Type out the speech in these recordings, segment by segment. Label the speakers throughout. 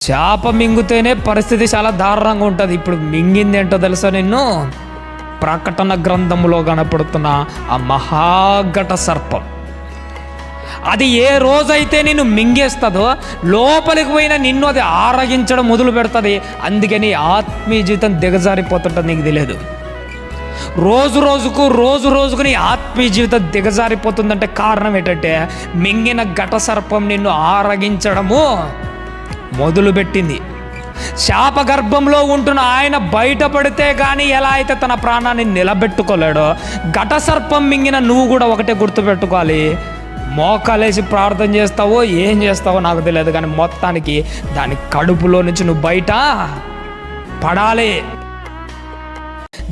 Speaker 1: చేప మింగితేనే పరిస్థితి చాలా దారుణంగా ఉంటుంది. ఇప్పుడు మింగింది ఏంటో తెలుసా? నిన్ను ప్రకటన గ్రంథంలో కనపడుతున్న ఆ మహాఘట సర్పం. అది ఏ రోజైతే నిన్ను మింగేస్తుందో లోపలికి పోయిన నిన్ను అది ఆరగించడం మొదలు పెడుతుంది. అందుకని ఆత్మీయ జీవితం దిగజారిపోతుంటుంది, నీకు తెలియదు. రోజు రోజుకు నీ ఆత్మీయ జీవితం దిగజారిపోతుందంటే కారణం ఏంటంటే మింగిన ఘట సర్పం నిన్ను ఆరగించడము మొదలుపెట్టింది. శాప గర్భంలో ఉంటున్న ఆయన బయటపడితే కానీ ఎలా అయితే తన ప్రాణాన్ని నిలబెట్టుకోలేడో, ఘట సర్పం మింగిన నువ్వు కూడా ఒకటే గుర్తుపెట్టుకోవాలి. మోకాలేసి ప్రార్థన చేస్తావో ఏం చేస్తావో నాకు తెలియదు, కానీ మొత్తానికి దాని కడుపులో నుంచి నువ్వు బయట పడాలి.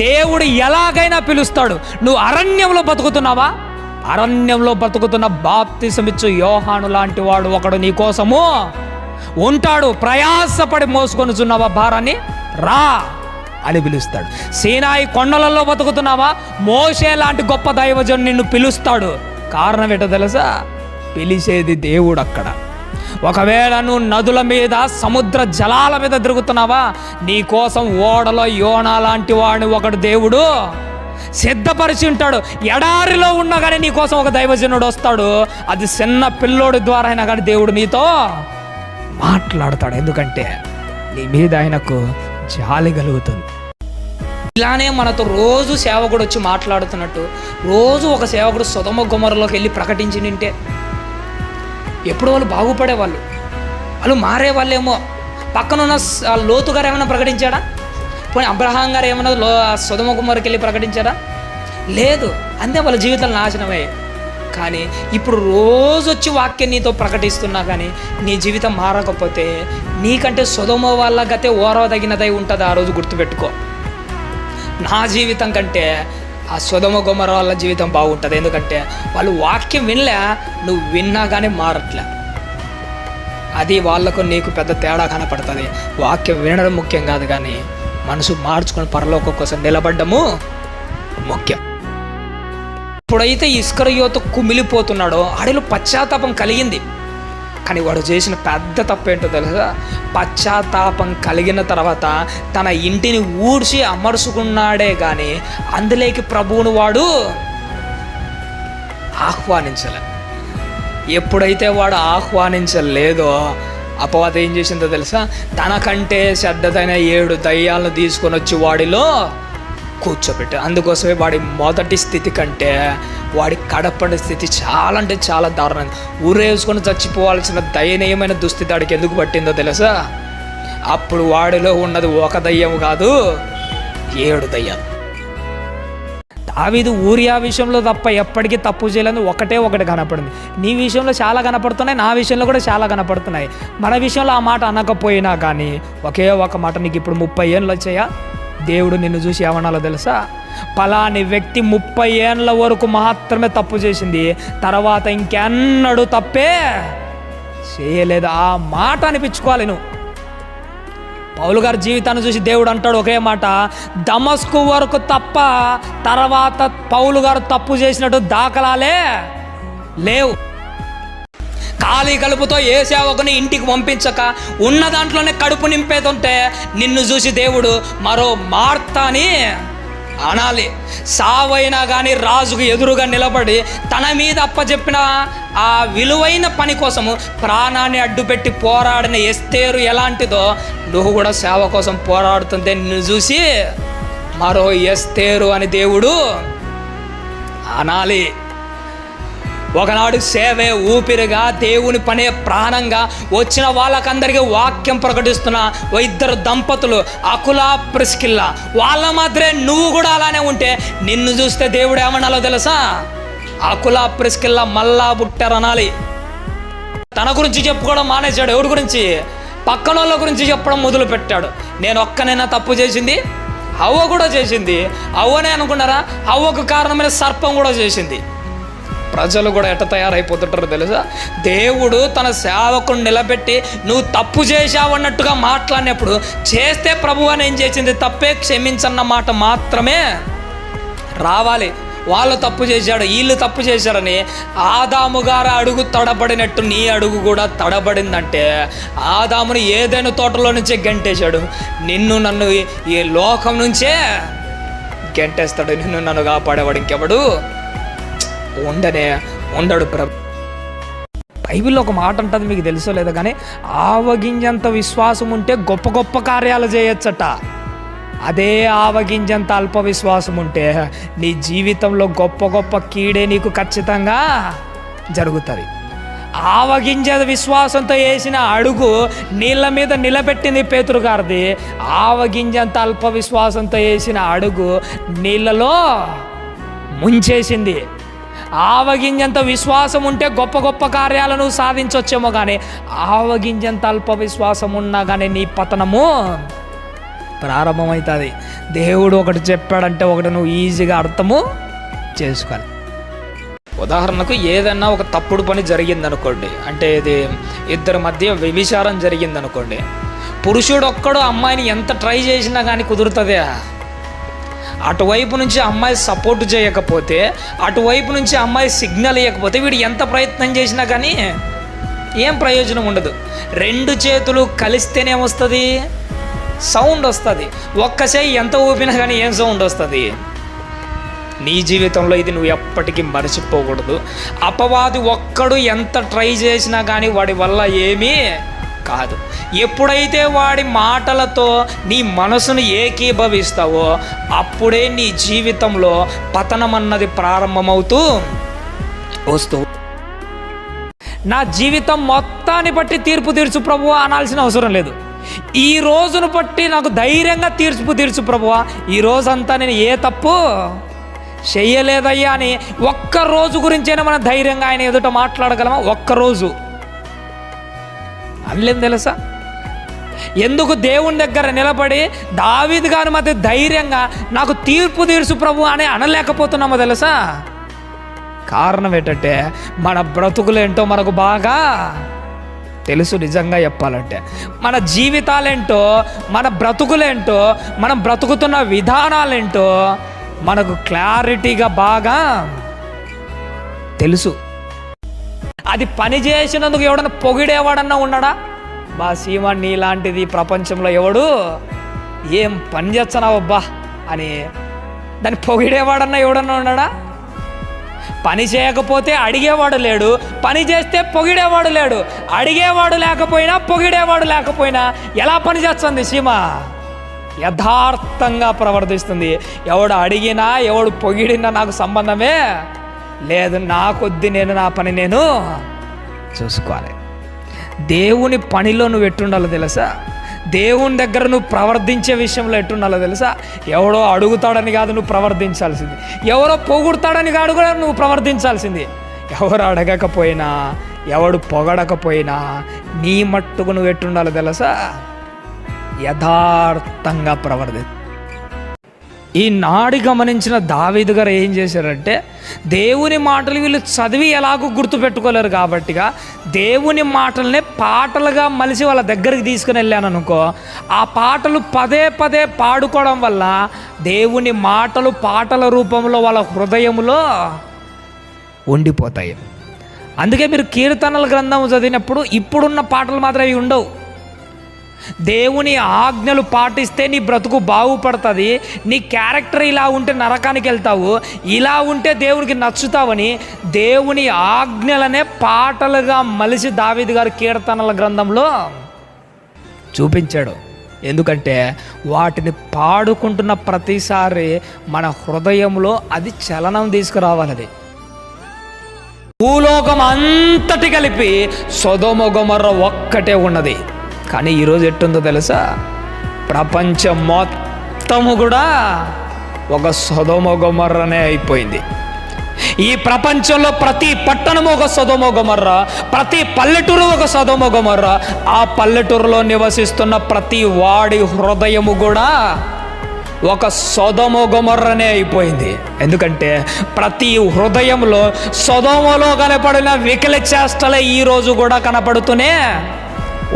Speaker 1: దేవుడు ఎలాగైనా పిలుస్తాడు. నువ్వు అరణ్యంలో బతుకుతున్నావా? అరణ్యంలో బతుకుతున్న బాప్తిసమిచ్చు యోహాను లాంటి వాడు ఒకడు నీ కోసము ఉంటాడు. ప్రయాసపడి మోసుకొనుచున్నావా భారాన్ని, రా అని పిలుస్తాడు. సీనాయి కొండలలో బతుకుతున్నావా? మోషే లాంటి గొప్ప దైవజను నిన్ను పిలుస్తాడు. కారణం ఏంటో తెలుసా? పిలిచేది దేవుడు అక్కడ. ఒకవేళ నువ్వు నదుల మీద సముద్ర జలాల మీద తిరుగుతున్నావా? నీ కోసం ఓడలో యోనా లాంటి వాడిని ఒకడు దేవుడు సిద్ధపరిచి ఉంటాడు. ఎడారిలో ఉన్నా కానీ నీ కోసం ఒక దైవజనుడు వస్తాడు. అది చిన్న పిల్లోడి ద్వారా అయినా కానీ దేవుడు నీతో మాట్లాడతాడు. ఎందుకంటే నీ మీద ఆయనకు జాలి కలుగుతుంది. ఇలానే మనతో రోజు సేవకుడు వచ్చి మాట్లాడుతున్నట్టు రోజు ఒక సేవకుడు సొదొమ గొమొర్రాలోకి వెళ్ళి ప్రకటించి నింటే ఎప్పుడు వాళ్ళు బాగుపడేవాళ్ళు, వాళ్ళు మారేవాళ్ళేమో. పక్కనున్న లోతు గారు ఏమైనా ప్రకటించాడా? పోనీ అబ్రహాం గారు ఏమైనా సొదొమ గొమొర్రాకి వెళ్ళి ప్రకటించాడా? లేదు. అంతే, వాళ్ళ జీవితాలు నాశనమే. కానీ ఇప్పుడు రోజు వచ్చి వాక్యం నీతో ప్రకటిస్తున్నా కానీ నీ జీవితం మారకపోతే నీకంటే సొదొమ వాళ్ళ గతే ఓరవదగినదై ఉంటుంది. ఆ రోజు గుర్తుపెట్టుకో. నా జీవితం కంటే ఆ సొదొమ గొమొర్రా వాళ్ళ జీవితం బాగుంటుంది. ఎందుకంటే వాళ్ళు వాక్యం వినలే, నువ్వు విన్నా కానీ మారట్లే. అది వాళ్ళకు నీకు పెద్ద తేడా కనపడుతుంది. వాక్యం వినడం ముఖ్యం కాదు, కానీ మనసు మార్చుకొని పరలోకం కోసం నిలబడ్డము ముఖ్యం. ఎప్పుడైతే ఇస్కరియోతు కుమిలిపోతున్నాడో ఆడిలో పశ్చాత్తాపం కలిగింది. కానీ వాడు చేసిన పెద్ద తప్పేంటో తెలుసా? పశ్చాత్తాపం కలిగిన తర్వాత తన ఇంటిని ఊడ్చి అమర్చుకున్నాడే కానీ అందులోకి ప్రభువును వాడు ఆహ్వానించలే. ఎప్పుడైతే వాడు ఆహ్వానించలేదో అపవాది ఏం చేసిందో తెలుసా? తనకంటే చెడ్డదైన 7 దయ్యాలను తీసుకొని వచ్చి వాడిలో కూర్చోబెట్టాడు. అందుకోసమే వాడి మొదటి స్థితి కంటే వాడి కడపడి స్థితి చాలా అంటే చాలా దారుణం. ఊరేసుకొని చచ్చిపోవాల్సిన దయనీయమైన దుస్థితి వాడికి ఎందుకు పట్టిందో తెలుసా? అప్పుడు వాడిలో ఉన్నది ఒక దయ్యం కాదు, 7 దయ్యాలు. దావీదు ఊరియా విషయంలో తప్ప ఎప్పటికీ తప్పు చేయలేదు. ఒకటి కనపడింది. నీ విషయంలో చాలా కనపడుతున్నాయి, నా విషయంలో కూడా చాలా కనపడుతున్నాయి. మన విషయంలో ఆ మాట అనకపోయినా కానీ ఒకే ఒక మాట, నీకు ఇప్పుడు 30 ఏళ్ళు వచ్చాయా? దేవుడు నిన్ను చూసి ఏమనాలో తెలుసా? పలాని వ్యక్తి 30 ఏళ్ళ వరకు మాత్రమే తప్పు చేసింది, తర్వాత ఇంకెన్నడూ తప్పే చేయలేదు. ఆ మాట అనిపించుకోవాలి నువ్వు. పౌలు గారి జీవితాన్ని చూసి దేవుడు అంటాడు ఒకే మాట, దమస్కు వరకు తప్ప తర్వాత పౌలు గారు తప్పు చేసినట్టు దాఖలాలే లేవు. ఖాళీ కడుపుతో ఏ సేవకుని ఇంటికి పంపించక ఉన్న దాంట్లోనే కడుపు నింపేదంటే నిన్ను చూసి దేవుడు మరో మార్తాని అనాలి. సావైనా కానీ రాజుకు ఎదురుగా నిలబడి తన మీద అప్పచెప్పిన ఆ విలువైన పని కోసము ప్రాణాన్ని అడ్డుపెట్టి పోరాడిన ఎస్తేరు ఎలాంటిదో నువ్వు కూడా సేవ కోసం పోరాడుతుంటే నిన్ను చూసి మరో ఎస్తేరు అని దేవుడు అనాలి. ఒకనాడు సేవే ఊపిరిగా, దేవుని పనే ప్రాణంగా వచ్చిన వాళ్ళకందరికీ వాక్యం ప్రకటిస్తున్న 2 దంపతులు అకులా ప్రిస్కిల్లా, వాళ్ళ మాత్రమే నువ్వు కూడా అలానే ఉంటే నిన్ను చూస్తే దేవుడు ఏమన్నాలో తెలుసా? అకులా ప్రిస్కిల్లా మళ్ళా పుట్టారనాలి. తన గురించి చెప్పుకోవడం మానేశాడు. ఎవరి గురించి? పక్కన వాళ్ళ గురించి చెప్పడం మొదలు పెట్టాడు. నేను ఒక్కనైనా తప్పు చేసింది? హవ్వ కూడా చేసింది. హవ్వనే అనుకున్నారా? హవ్వకు కారణమైన సర్పం కూడా చేసింది. ప్రజలు కూడా ఎట్ట తయారైపోతుంటారో తెలుసా? దేవుడు తన సేవకుని నిలబెట్టి నువ్వు తప్పు చేశావన్నట్టుగా మాట్లాడినప్పుడు చేస్తే ప్రభువు అని ఏం చేసింది? తప్పే క్షమించన్న మాట మాత్రమే రావాలి. వాళ్ళు తప్పు చేశాడు, వీళ్ళు తప్పు చేశారని ఆదాము గారు అడుగు తడబడినట్టు నీ అడుగు కూడా తడబడిందంటే ఆదాముని ఏదైనా తోటలో నుంచే గంటేశాడు, నిన్ను నన్ను ఈ లోకం నుంచే గంటేస్తాడు. నిన్ను నన్ను కాపాడేవాడు ఇంకెవడు ఉండడు ప్రభు. బైబిల్లో ఒక మాట ఉంటుంది, మీకు తెలుసో లేదో కానీ, ఆవగింజంత విశ్వాసం ఉంటే గొప్ప గొప్ప కార్యాలు చేయొచ్చట. అదే ఆవగింజంత అల్ప విశ్వాసం ఉంటే నీ జీవితంలో గొప్ప గొప్ప కీడే నీకు ఖచ్చితంగా జరుగుతుంది. ఆవగింజ విశ్వాసంతో వేసిన అడుగు నీళ్ళ మీద నిలబెట్టింది పేతురు గారిది. ఆవగింజంత అల్ప విశ్వాసంతో వేసిన అడుగు నీళ్ళలో ముంచేసింది. ఆవగింజంత విశ్వాసం ఉంటే గొప్ప గొప్ప కార్యాలను సాధించవచ్చేమో, కానీ ఆవగింజంత అల్ప విశ్వాసం ఉన్నా కానీ నీ పతనము ప్రారంభమవుతుంది. దేవుడు ఒకటి చెప్పాడంటే ఒకటి నువ్వు ఈజీగా అర్థము చేసుకోవాలి. ఉదాహరణకు ఏదన్నా ఒక తప్పుడు పని జరిగిందనుకోండి, అంటే ఇది ఇద్దరి మధ్య వ్యభిచారం జరిగిందనుకోండి, పురుషుడు ఒక్కడు అమ్మాయిని ఎంత ట్రై చేసినా కానీ కుదురుతుందే. అటువైపు నుంచి అమ్మాయి సపోర్ట్ చేయకపోతే, అటువైపు నుంచి అమ్మాయి సిగ్నల్ ఇవ్వకపోతే వీడు ఎంత ప్రయత్నం చేసినా కానీ ఏం ప్రయోజనం ఉండదు. రెండు చేతులు కలిస్తేనే వస్తుంది, సౌండ్ వస్తుంది. ఒక్క చేయి ఎంత ఊపినా కానీ ఏం సౌండ్ వస్తుంది? నీ జీవితంలో ఇది నువ్వు ఎప్పటికీ మర్చిపోకూడదు. అపవాది ఒక్కడు ఎంత ట్రై చేసినా కానీ వాడి వల్ల ఏమీ కాదు. ఎప్పుడైతే వాడి మాటలతో నీ మనసును ఏకీభవిస్తావో అప్పుడే నీ జీవితంలో పతనం అన్నది ప్రారంభమవుతూ వస్తూ. నా జీవితం మొత్తాన్ని బట్టి తీర్పు తీర్చు ప్రభువా అనాల్సిన అవసరం లేదు. ఈ రోజును బట్టి నాకు ధైర్యంగా తీర్పు తీర్చు ప్రభువా, ఈ రోజంతా నేను ఏ తప్పు చెయ్యలేదయ్యా అని ఒక్క రోజు గురించైనా మనం ధైర్యంగా ఆయన ఎదుట మాట్లాడగలమా? ఒక్కరోజు అనలేం తెలుసా? ఎందుకు దేవుని దగ్గర నిలబడి దావీదు గారి మధ్య ధైర్యంగా నాకు తీర్పు తీర్చు ప్రభు అని అనలేకపోతున్నామో తెలుసా? కారణం ఏంటంటే మన బ్రతుకులేంటో మనకు బాగా తెలుసు. నిజంగా చెప్పాలంటే మన జీవితాలేంటో, మన బ్రతుకులేంటో, మనం బ్రతుకుతున్న విధానాలేంటో మనకు క్లారిటీగా బాగా తెలుసు. అది పని చేసినందుకు ఎవడన్నా పొగిడేవాడన్నా ఉన్నాడా? బా సీమ నీలాంటిది ప్రపంచంలో ఎవడు ఏం పని చేస్తున్నావబ్బా అని దాన్ని పొగిడేవాడన్నా ఎవడన్నా ఉన్నాడా? పని చేయకపోతే అడిగేవాడు లేడు, పని చేస్తే పొగిడేవాడు లేడు. అడిగేవాడు లేకపోయినా పొగిడేవాడు లేకపోయినా ఎలా పని చేస్తుంది సీమ? యథార్థంగా ప్రవర్తిస్తుంది. ఎవడు అడిగినా ఎవడు పొగిడినా నాకు సంబంధమే లేదు, నా కొద్ది నేను నా పని నేను చూసుకోవాలి. దేవుని పనిలో నువ్వు ఎట్టుండాలో తెలుసా? దేవుని దగ్గర నువ్వు ప్రవర్తించే విషయంలో ఎట్టుండాలో తెలుసా? ఎవడో అడుగుతాడని కాదు నువ్వు ప్రవర్తించాల్సింది, ఎవరో పొగుడతాడని కాదు కూడా నువ్వు ప్రవర్తించాల్సింది. ఎవరు అడగకపోయినా, ఎవడు పొగడకపోయినా నీ మట్టుకు నువ్వు ఎట్టుండాలో తెలుసా? యథార్థంగా ప్రవర్తి. ఈ నాడి గమనించిన దావీదు గారు ఏం చేశారంటే, దేవుని మాటలు వీళ్ళు చదివి ఎలాగో గుర్తుపెట్టుకోలేరు కాబట్టిగా దేవుని మాటలనే పాటలుగా మలిసి వాళ్ళ దగ్గరికి తీసుకుని వెళ్ళాను అనుకో, ఆ పాటలు పదే పదే పాడుకోవడం వల్ల దేవుని మాటలు పాటల రూపంలో వాళ్ళ హృదయంలో ఉండిపోతాయి. అందుకే మీరు కీర్తనల గ్రంథం చదివినప్పుడు ఇప్పుడున్న పాటలు మాత్రం అవి ఉండవు. దేవుని ఆజ్ఞలు పాటిస్తే నీ బ్రతుకు బాగుపడుతుంది, నీ క్యారెక్టర్ ఇలా ఉంటే నరకానికి వెళ్తావు, ఇలా ఉంటే దేవునికి నచ్చుతావని దేవుని ఆజ్ఞలనే పాటలుగా మలిసి దావీదు గారు కీర్తనల గ్రంథంలో చూపించాడు. ఎందుకంటే వాటిని పాడుకుంటున్న ప్రతిసారి మన హృదయంలో అది చలనం తీసుకురావాలి. అది భూలోకం అంతటి కలిపి సొదొమ గొమొర్రా ఒక్కటే ఉన్నది. కానీ ఈరోజు ఎట్టుందో తెలుసా? ప్రపంచం మొత్తము కూడా ఒక సొదొమ గొమొర్రానే అయిపోయింది. ఈ ప్రపంచంలో ప్రతి పట్టణము ఒక సొదొమ గొమొర్రా, ప్రతి పల్లెటూరు ఒక సొదొమ గొమొర్రా. ఆ పల్లెటూరులో నివసిస్తున్న ప్రతి వాడి హృదయము కూడా ఒక సొదొమ గొమొర్రానే అయిపోయింది. ఎందుకంటే ప్రతి హృదయంలో సొదొమలో కనపడిన వికల చేష్టలే ఈరోజు కూడా కనపడుతూనే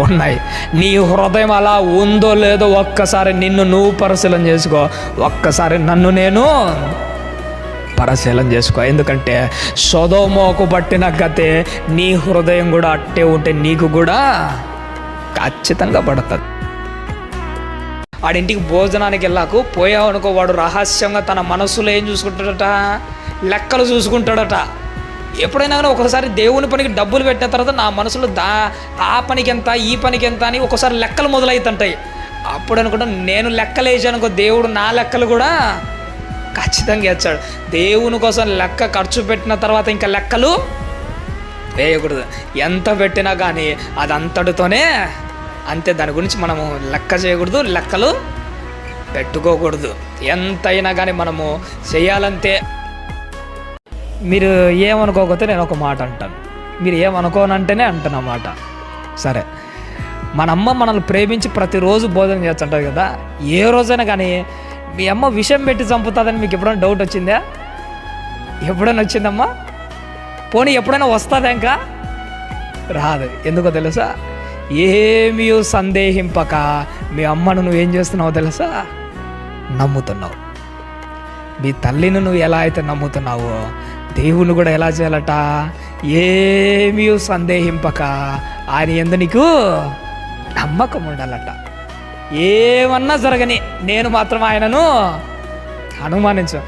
Speaker 1: ఉన్నాయి. నీ హృదయం అలా ఉందో లేదో ఒక్కసారి నిన్ను నువ్వు పరిశీలన చేసుకో, ఒక్కసారి నన్ను నేను పరిశీలన చేసుకో. ఎందుకంటే సొదొమకు పట్టిన గతే నీ హృదయం కూడా అట్టే ఉంటే నీకు కూడా ఖచ్చితంగా పడుతుంది. వాడింటికి భోజనానికి వెళ్ళాకు పోయావు అనుకో, వాడు రహస్యంగా తన మనసులో ఏం చూసుకుంటాడట, లెక్కలు చూసుకుంటాడట. ఎప్పుడైనా కానీ ఒకసారి దేవుని పనికి డబ్బులు పెట్టిన తర్వాత నా మనసులో ఆ పనికి ఎంత ఈ పనికి ఎంత అని ఒకసారి లెక్కలు మొదలవుతుంటాయి. అప్పుడు అనుకుంటా నేను లెక్కలు వేసానుకో, దేవుడు నా లెక్కలు కూడా ఖచ్చితంగా వేస్తాడు. దేవుని కోసం లెక్క ఖర్చు పెట్టిన తర్వాత ఇంకా లెక్కలు వేయకూడదు. ఎంత పెట్టినా కానీ అది అంతటితోనే అంతే. దాని గురించి మనము లెక్క చేయకూడదు, లెక్కలు పెట్టుకోకూడదు. ఎంతైనా కానీ మనము చేయాలంతే. మీరు ఏమనుకోకపోతే నేను ఒక మాట అంటాను, మీరు ఏమనుకోనంటేనే అంటాను మాట. సరే, మన అమ్మ మనల్ని ప్రేమించి ప్రతిరోజు భోజనం చేస్తుంటుంది కదా. ఏ రోజైనా కానీ మీ అమ్మ విషం పెట్టి చంపుతుందని మీకు ఎప్పుడైనా డౌట్ వచ్చిందా? ఎప్పుడైనా వచ్చిందమ్మా? పోనీ ఎప్పుడైనా వస్తుందా? ఇంకా రాదు. ఎందుకో తెలుసా? ఏమీ సందేహింపక మీ అమ్మను నువ్వేం చేస్తున్నావో తెలుసా? నమ్ముతున్నావు. మీ తల్లిని నువ్వు ఎలా అయితే నమ్ముతున్నావో దేవుని కూడా ఎలా చేయాలట? ఏమీ సందేహింపక ఆయన యందు నీకు నమ్మకం ఉండాలట. ఏమన్నా జరగని నేను మాత్రం ఆయనను అనుమానించు.